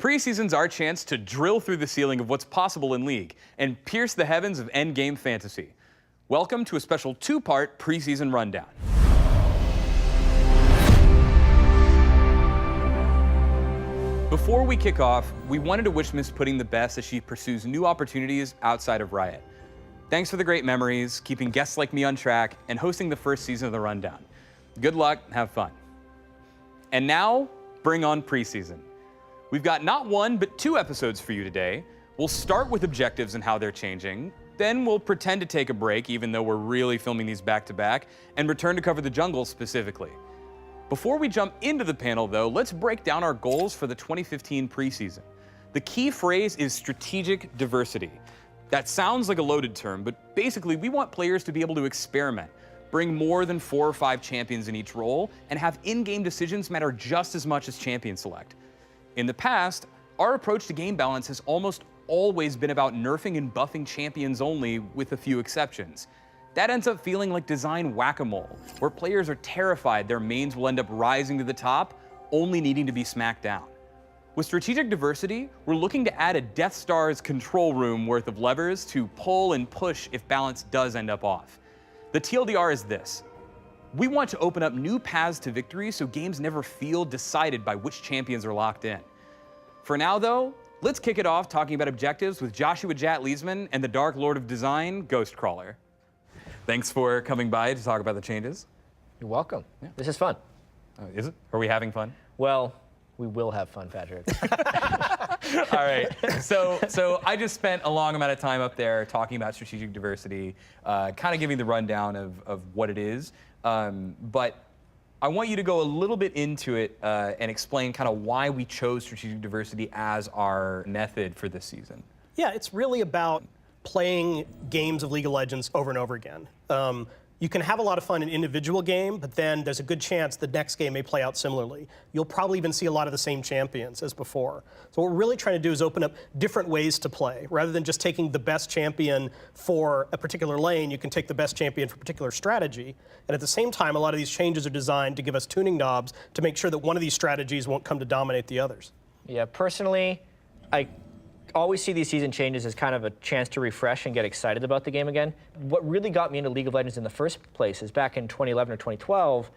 Preseason's our chance to drill through the ceiling of what's possible in League and pierce the heavens of endgame fantasy. Welcome to a special two-part preseason rundown. Before we kick off, we wanted to wish Miss Pudding the best as she pursues new opportunities outside of Riot. Thanks for the great memories, keeping guests like me on track, and hosting the first season of the rundown. Good luck, have fun. And now, bring on preseason. We've got not one, but two episodes for you today. We'll start with objectives and how they're changing. Then we'll pretend to take a break, even though we're really filming these back-to-back, and return to cover the jungle specifically. Before we jump into the panel, though, let's break down our goals for the 2015 preseason. The key phrase is strategic diversity. That sounds like a loaded term, but basically we want players to be able to experiment, bring more than 4 or 5 champions in each role, and have in-game decisions matter just as much as champion select. In the past, our approach to game balance has almost always been about nerfing and buffing champions only, with a few exceptions. That ends up feeling like design whack-a-mole, where players are terrified their mains will end up rising to the top, only needing to be smacked down. With strategic diversity, we're looking to add a Death Star's control room worth of levers to pull and push if balance does end up off. The TLDR is this: we want to open up new paths to victory so games never feel decided by which champions are locked in. For now, though, let's kick it off talking about objectives with Joshua Jat Leesman and the Dark Lord of Design, Ghostcrawler. Thanks for coming by to talk about the changes. You're welcome. Yeah. This is fun. Is it? Are we having fun? Well, we will have fun, Patrick. All right. So I just spent a long amount of time up there talking about strategic diversity, kind of giving the rundown of what it is. But I want you to go a little bit into it and explain kind of why we chose strategic diversity as our method for this season. Yeah, it's really about playing games of League of Legends over and over again. You can have a lot of fun in individual game, but then there's a good chance the next game may play out similarly. You'll probably even see a lot of the same champions as before. So what we're really trying to do is open up different ways to play. Rather than just taking the best champion for a particular lane, you can take the best champion for a particular strategy. And at the same time, a lot of these changes are designed to give us tuning knobs to make sure that one of these strategies won't come to dominate the others. Yeah, personally, I always see these season changes as kind of a chance to refresh and get excited about the game again. What really got me into League of Legends in the first place is back in 2011 or 2012,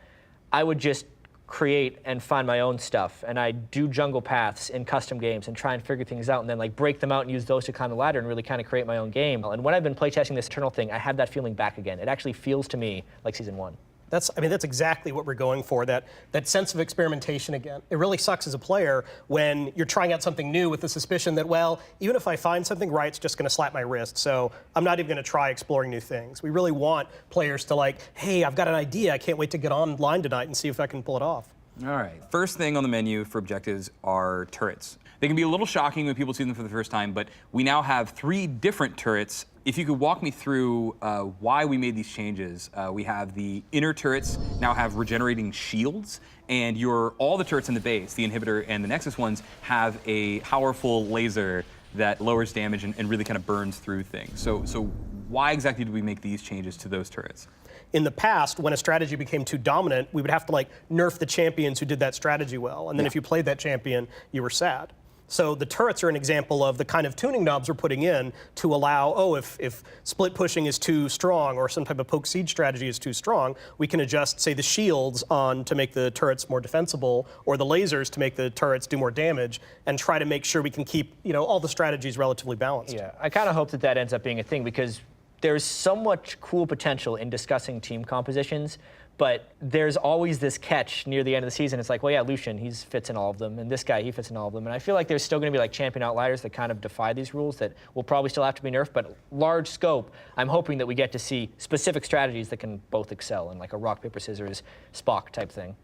I would just create and find my own stuff, and I'd do jungle paths in custom games and try and figure things out and then like break them out and use those to climb the ladder and really kind of create my own game. And when I've been playtesting this Eternal thing, I have that feeling back again. It actually feels to me like Season 1. That's exactly what we're going for, that sense of experimentation again. It really sucks as a player when you're trying out something new with the suspicion that, well, even if I find something right, it's just going to slap my wrist, so I'm not even going to try exploring new things. We really want players to like, hey, I've got an idea, I can't wait to get online tonight and see if I can pull it off. All right, first thing on the menu for objectives are turrets. They can be a little shocking when people see them for the first time, but we now have 3 different turrets. If you could walk me through why we made these changes. We have the inner turrets now have regenerating shields, and all the turrets in the base, the inhibitor and the Nexus ones, have a powerful laser that lowers damage and really kind of burns through things. So why exactly did we make these changes to those turrets? In the past, when a strategy became too dominant, we would have to like nerf the champions who did that strategy well, and then if you played that champion, you were sad. So the turrets are an example of the kind of tuning knobs we're putting in to allow, if split pushing is too strong or some type of poke siege strategy is too strong, we can adjust, say, the shields on to make the turrets more defensible or the lasers to make the turrets do more damage and try to make sure we can keep, all the strategies relatively balanced. Yeah, I kind of hope that ends up being a thing because there's so much cool potential in discussing team compositions, but there's always this catch near the end of the season. It's like, well, yeah, Lucian, he fits in all of them, and this guy, he fits in all of them. And I feel like there's still going to be like champion outliers that kind of defy these rules that will probably still have to be nerfed, but large scope, I'm hoping that we get to see specific strategies that can both excel in like a rock, paper, scissors, Spock type thing.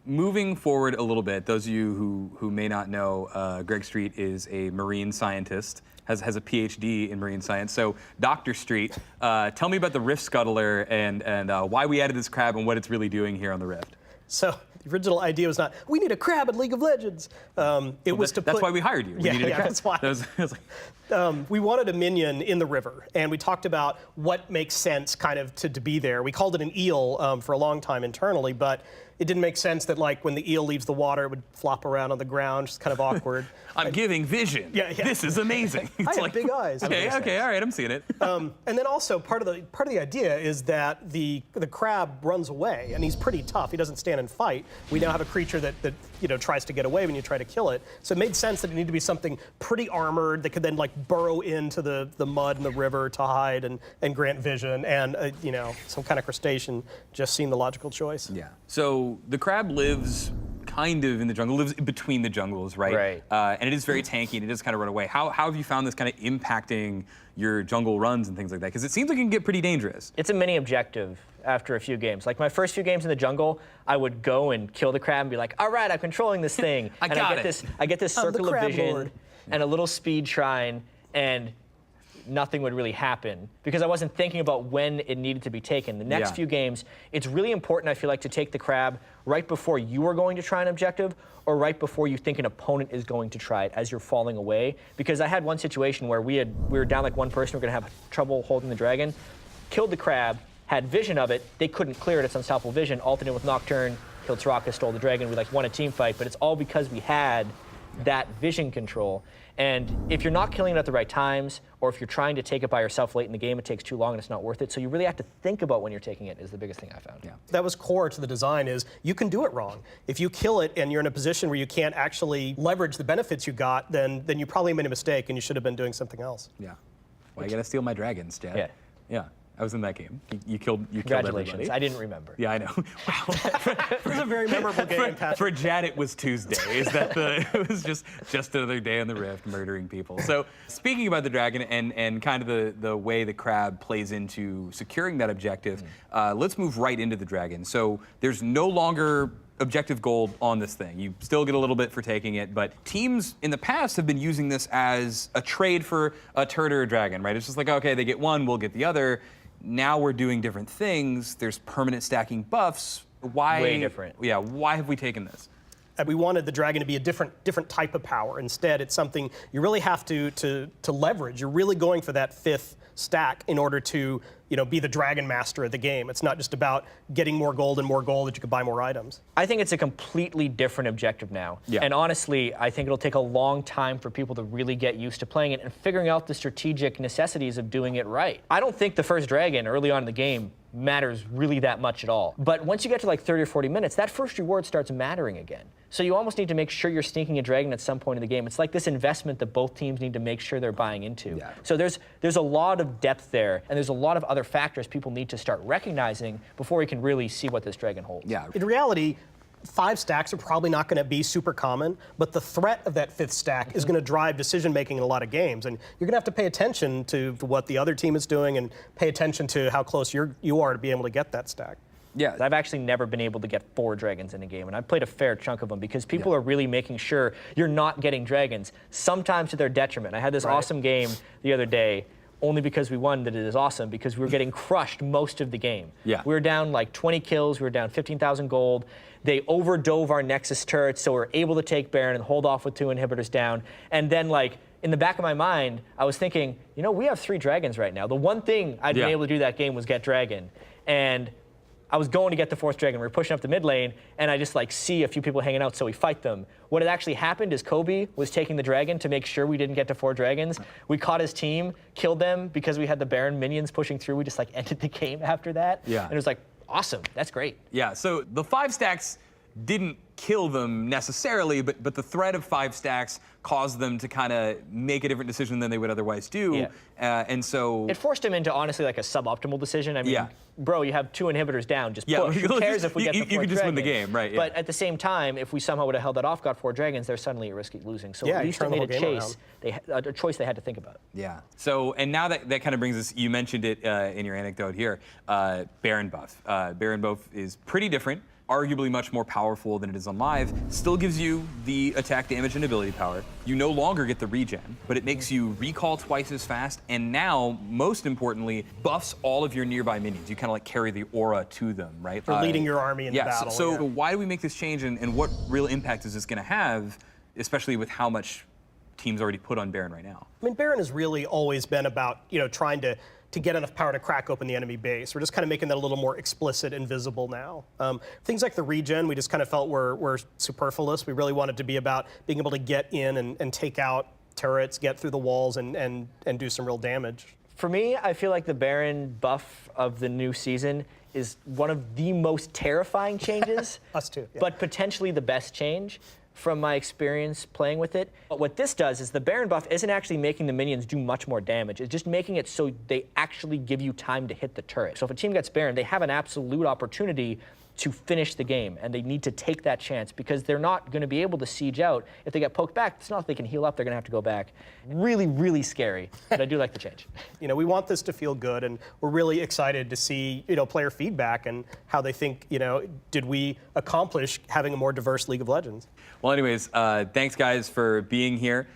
Moving forward a little bit, those of you who may not know, Greg Street is a marine scientist, has a PhD in marine science. So, Dr. Street, tell me about the Rift Scuttler and why we added this crab and what it's really doing here on the Rift. So the original idea was not, we need a crab in League of Legends. That's why we hired you. We needed a crab. That's why. We wanted a minion in the river, and we talked about what makes sense kind of to be there. We called it an eel for a long time internally, but it didn't make sense that like when the eel leaves the water, it would flop around on the ground, just kind of awkward. I'm giving vision. Yeah. This is amazing. I have big eyes. Okay, all right, I'm seeing it. And then also part of the idea is that the crab runs away, and he's pretty tough. He doesn't stand and fight. We now have a creature that tries to get away when you try to kill it. So it made sense that it needed to be something pretty armored that could then like burrow into the mud and the river to hide and grant vision, and some kind of crustacean just seemed the logical choice. Yeah. So the crab lives kind of in the jungle, lives between the jungles, right? Right. And it is very tanky, and it does kind of run away. How have you found this kind of impacting your jungle runs and things like that? Because it seems like it can get pretty dangerous. It's a mini objective after a few games. Like my first few games in the jungle, I would go and kill the crab and be like, all right, I'm controlling this thing. I get this circle of vision lord. and a little speed shrine, and nothing would really happen because I wasn't thinking about when it needed to be taken. The next few games, it's really important, I feel like, to take the crab right before you are going to try an objective or right before you think an opponent is going to try it as you're falling away. Because I had one situation where we were down like one person, we were going to have trouble holding the dragon, killed the crab, had vision of it, they couldn't clear it, it's unstoppable vision, ulted with Nocturne, killed Soraka, stole the dragon, we like won a team fight, but it's all because we had that vision control. And if you're not killing it at the right times, or if you're trying to take it by yourself late in the game, it takes too long and it's not worth it. So you really have to think about when you're taking it is the biggest thing I found. Yeah. That was core to the design is you can do it wrong. If you kill it and you're in a position where you can't actually leverage the benefits you got, then you probably made a mistake and you should have been doing something else. Yeah. Well, you gotta steal my dragons, Chad. Yeah. Yeah. I was in that game. You killed Congratulations. everybody. I didn't remember. Yeah, I know. Wow. It was a very memorable game, Patrick. For Jad, it was Tuesday. It was just another day on the Rift, murdering people. So speaking about the dragon and kind of the way the crab plays into securing that objective, let's move right into the dragon. So there's no longer objective gold on this thing. You still get a little bit for taking it, but teams in the past have been using this as a trade for a turret or a dragon, right? It's just like, okay, they get one, we'll get the other. Now we're doing different things. There's permanent stacking buffs. Why? Way different. Yeah, why have we taken this? We wanted the dragon to be a different type of power. Instead, it's something you really have to leverage. You're really going for that fifth stack in order to be the dragon master of the game. It's not just about getting more gold that you could buy more items. I think it's a completely different objective now. Yeah. And honestly, I think it'll take a long time for people to really get used to playing it and figuring out the strategic necessities of doing it right. I don't think the first dragon early on in the game matters really that much at all. But once you get to like 30 or 40 minutes, that first reward starts mattering again. So you almost need to make sure you're sneaking a dragon at some point in the game. It's like this investment that both teams need to make sure they're buying into. Yeah. So there's a lot of depth there, and there's a lot of other factors people need to start recognizing before we can really see what this dragon holds. Yeah. In reality, 5 stacks are probably not going to be super common, but the threat of that 5th stack is going to drive decision making in a lot of games, and you're going to have to pay attention to what the other team is doing and pay attention to how close you are to be able to get that stack. Yeah. I've actually never been able to get 4 dragons in a game, and I've played a fair chunk of them because people are really making sure you're not getting dragons, sometimes to their detriment. I had this awesome game the other day, only because we won that it is awesome, because we were getting crushed most of the game. Yeah. We were down like 20 kills, we were down 15,000 gold. They overdove our Nexus turrets, so we were able to take Baron and hold off with 2 inhibitors down. And then like, in the back of my mind, I was thinking, we have 3 dragons right now. The one thing I'd been able to do that game was get dragon. And I was going to get the 4th dragon. We were pushing up the mid lane, and I just like see a few people hanging out, so we fight them. What had actually happened is Kobe was taking the dragon to make sure we didn't get to 4 dragons. We caught his team, killed them because we had the Baron minions pushing through. We just like ended the game after that. Yeah. And it was like, awesome, that's great. Yeah, so the 5 stacks didn't kill them necessarily, but the threat of 5 stacks caused them to kind of make a different decision than they would otherwise do. Yeah. And so it forced him into honestly like a suboptimal decision. I mean, bro, you have 2 inhibitors down, just push. Who cares if we get the 4th You could just win the dragon? game, right? Yeah. But at the same time, if we somehow would have held that off, got 4 dragons, they're suddenly at risk of losing. So at least it made a choice they had to think about. Yeah. So, and now that kind of brings us, you mentioned it in your anecdote here, Baron buff. Baron buff is pretty different, arguably much more powerful than it is on live. Still gives you the attack damage and ability power. You no longer get the regen, but it makes you recall twice as fast, and now, most importantly, buffs all of your nearby minions. You kind of like carry the aura to them, right? For leading your army in battle. So why do we make this change, and what real impact is this going to have, especially with how much teams already put on Baron right now? I mean, Baron has really always been about, trying to get enough power to crack open the enemy base. We're just kind of making that a little more explicit and visible now. Things like the regen, we just kind of felt were superfluous. We really wanted to be about being able to get in and take out turrets, get through the walls, and do some real damage. For me, I feel like the Baron buff of the new season is one of the most terrifying changes. Us too. Yeah. But potentially the best change from my experience playing with it. But what this does is the Baron buff isn't actually making the minions do much more damage. It's just making it so they actually give you time to hit the turret. So if a team gets Baron, they have an absolute opportunity to finish the game, and they need to take that chance because they're not going to be able to siege out. If they get poked back, it's not like they can heal up, they're going to have to go back. Really, really scary, but I do like the change. We want this to feel good, and we're really excited to see, player feedback and how they think, did we accomplish having a more diverse League of Legends? Well, anyways, thanks guys for being here.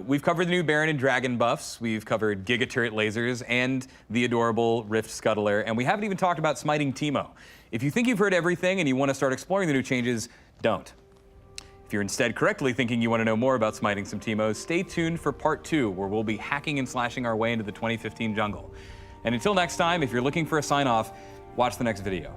We've covered the new Baron and Dragon buffs, we've covered Giga Turret lasers and the adorable Rift Scuttler, and we haven't even talked about smiting Teemo. If you think you've heard everything and you want to start exploring the new changes, don't. If you're instead correctly thinking you want to know more about smiting some Teemos, stay tuned for part 2, where we'll be hacking and slashing our way into the 2015 jungle. And until next time, if you're looking for a sign-off, watch the next video.